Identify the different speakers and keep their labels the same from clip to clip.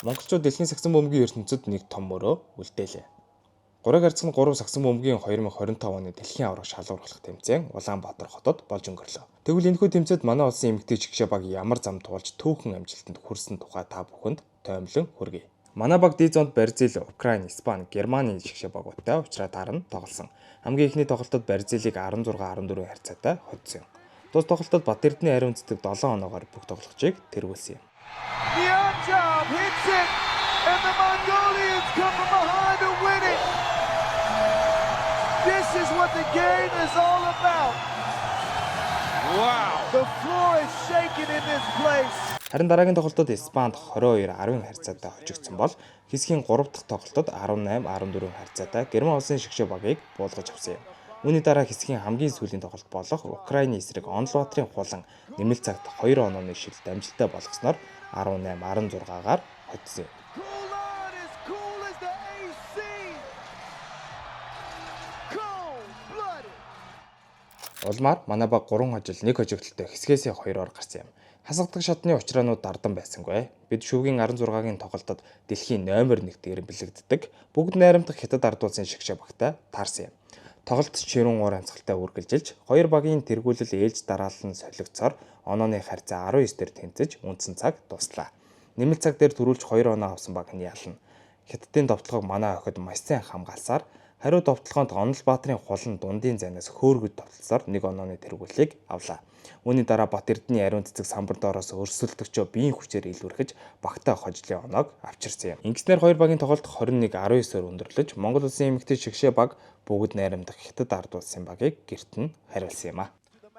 Speaker 1: Монголчууд дэлхийн сагсан бөмбөгийн ертөнцид нэг том мөрөө үлдээлээ. 3 гарцны 3 сагсан бөмбөгийн 2025 оны дэлхийн аварга шалгуурлах тэмцээн Улаанбаатар хотод болж өнгөрлөө. Тэгвэл энэхүү тэмцээд манай улсын эмэгтэй чигшээ баг ямар зам туулж түүхэн амжилтанд хүрсэн тухай та бүхэнд тоомлон хүргэе. Манай баг D зонд Бразил, Украин, Испани, Германы чигшээ багуудтай уулзраад харан тоглосон. Хамгийн ихний тоглолтод Бразилийг 16-14 харьцаатай хоцсон юм. Тус тоглолтод Батэрдний ариун цэцэг 7 оноогоор бүх тоглогчийг тэргүүлсэн юм.
Speaker 2: Nianzov hits it, and the Mongolians come from behind to win it. This is what the game is all about. Wow! The floor is shaking in this place.
Speaker 1: Харин дараагийн тоглолтод Испанд 22-10 харьцаатай хожигдсон бол хэсгийн 3 дахь тоглолтод 18-14 харьцаатай Герман улсын шигшээ багийг буулгаж авсан юм. Үүний дараа хэсгийн хамгийн сүүлийн тоглолт болох Украины эсрэг Онлбаатарын хулан нэмэлт цагт 2 онооны шилэлт амжилттай болгосноор 18-16-гаар хоцсон юм. Улмаар манай баг 3 хожил 1 хожигдолтой хэсгээсээ 2-оор гарсан юм. Хасагдах шатны учраанууд дардан байсангүй. Бид шүүгийн 16-гийн тоглолтод дэлхийн номер 1 дээр бэлэгддэг бүгд найрамдах Хятад ард улсын шигшээ багтай таарсан юм. Тоглолт ширүүн уур амьсгалтай үргэлжилж 2 багийн тэргүүлэл ээлж дараалан солигдсоор онооны харьцаа 19-дэр тэнцэж үндсэн цаг дуслаа. Нэмэлт цаг дээр төрүүлж 2 оноо авсан баг нь ялна. Хятадын довтлогыг манай охид маш сайн хамгаалсаар хариу довтлогоонд Онлбаатарын хулан дундын зайнаас хөөргөд довтлосоор 1 онооны тэргүүллийг авлаа. Үүний дараа Батэрдний ариун цэцэг самбар доороос өрсөлдөгчөө биеийн хүчээр илүүрхэж багтаа хожлын оноог авчирсан юм. Ингэснээр 2 багийн тоглолт 21-19-оор өндөрлөж Монгол улсын эмэгтэй шигшээ баг бүгд найрамдах Хятад ард улсын багийг гэрт нь хариулсан юм а.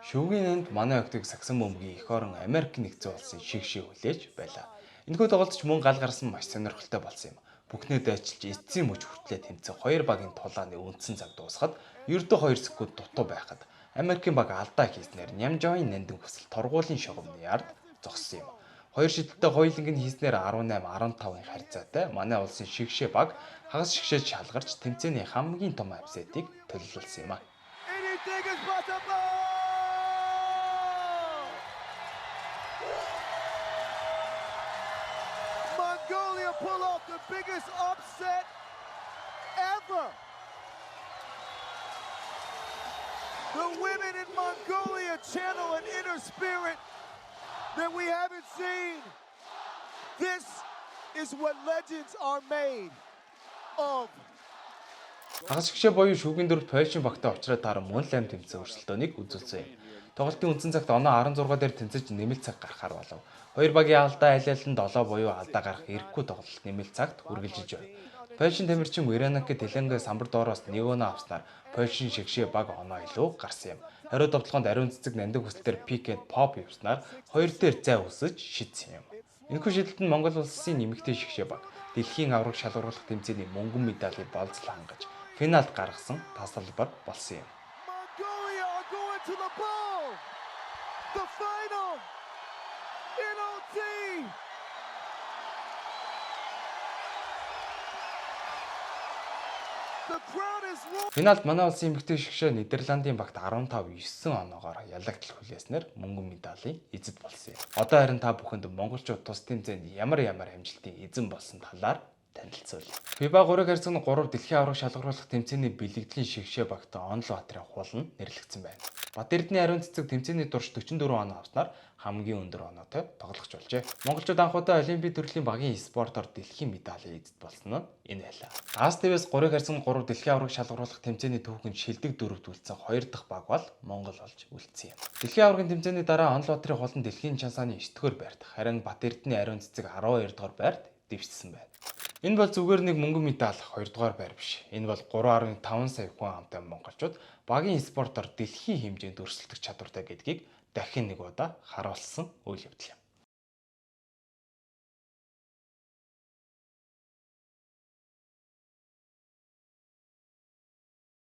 Speaker 1: Шүүгийн энд манай охидыг сагсан бөмбөгийн эх орон Америк нэгдсэн улсын шигшээ хүлээж байлаа. Энэхүү тоглолтч мөн гал гарсан маш сонирхолтой болсон юм. Бүхнээ дайчилж эцсийн мөч хүртлээр тэмцэн 2 багийн тулааны үндсэн цаг дуусахад ердөө 2 секунд дутуу байхад Америкийн баг алдаа хийснээр Нямжавын нандин хүсэл торгуулийн шугамны ард зогссон юм. 2 шидэлтэй хоёуланг нь хийснээр 18-15-ын харьцаатай манай улсын шигшээ баг хагас шигшээж шалгарч тэмцээний хамгийн том апсетийг төлөвлөсөн юм а.
Speaker 2: Mongolia pull off the biggest upset ever. The women in Mongolia channel an inner spirit that we haven't seen. This is what legends are made of.
Speaker 1: Хагас шигшээ боёо шүүгийн дөрөв Польшийн багтай уулзраад дараа мөн лайм тэмцээн өрсөлдөөнийг үзүүлсэн юм. Тоглолтын үндсэн цагт оноо 16 дээр тэнцэж нэмэлт цаг гаргахаар болов. 2 багийн алдаа аль аль нь 7 буюу алдаа гарах эрхгүй тоглолт нэмэлт цагт үргэлжилж байна. Польшийн тамирчин Вероника Теленгэ самбар доороос 1 оноо авснаар Польшийн шигшээ баг оноо илүү гарсан юм. Хариу довтлогоонд ариун цэцэг нандин хүслээр пикет поп явснаар 2 дээр зай үсэж шидсэн юм. Энэхүү шидэлт нь Монгол улсын нэмэгтэй шигшээ баг дэлхийн аварга шалгуурлах тэмцээний мөнгөн медалийн болцол хангаж финалд гаргасан тасалбар болсон юм.
Speaker 2: Mongolia are going to the ball. The final in OT. The crowd is roaring.
Speaker 1: Финалд манай улсын эмэгтэй шигшээ Нидерландын багт 15-9 оноогоор ялагдтал хүлээснээр мөнгөн медалийн эзэд болсон юм. Одоо харин та бүхэнд монголчууд тус тэмцээнд ямар амжилтын эзэн болсон талаар танилцуулъя. FIBA 3x3 дэлхийн аварга шалгуурлах тэмцээний бэлэгдэлийн шигшээ багт Онлбаатарын хулан нэрлэгдсэн байна. Батэрдний ариун цэцэг тэмцээний турш 44 оноо авснаар хамгийн өндөр оноотой тоглогч болжээ. Монголчууд анхудаа Олимпийн төрлийн багийн спортоор дэлхийн медалийн эзэд болсон нь энэ байлаа. Аз ТV-с 3x3 дэлхийн аварга шалгуурлах тэмцээний түүхэнд шилдэг дөрөвд үлдсэн 2 дахь баг бол Монгол болж үлдсэн юм. Дэлхийн аваргын тэмцээний дараа Онлбаатарын хулан дэлхийн чансааны 9-р байрт, харин Батэрдний ариун цэцэг 12-р байрт дэвшсэн байна. Энэ бол зүгээр нэг мөнгөн медаль 2-р байр биш. Энэ бол 3.5 сая хүн амтай монголчууд багийн спортоор дэлхийн хэмжээнд өрсөлдөх чадвартай гэдгийг дахин нэг удаа харуулсан үйл явдал юм.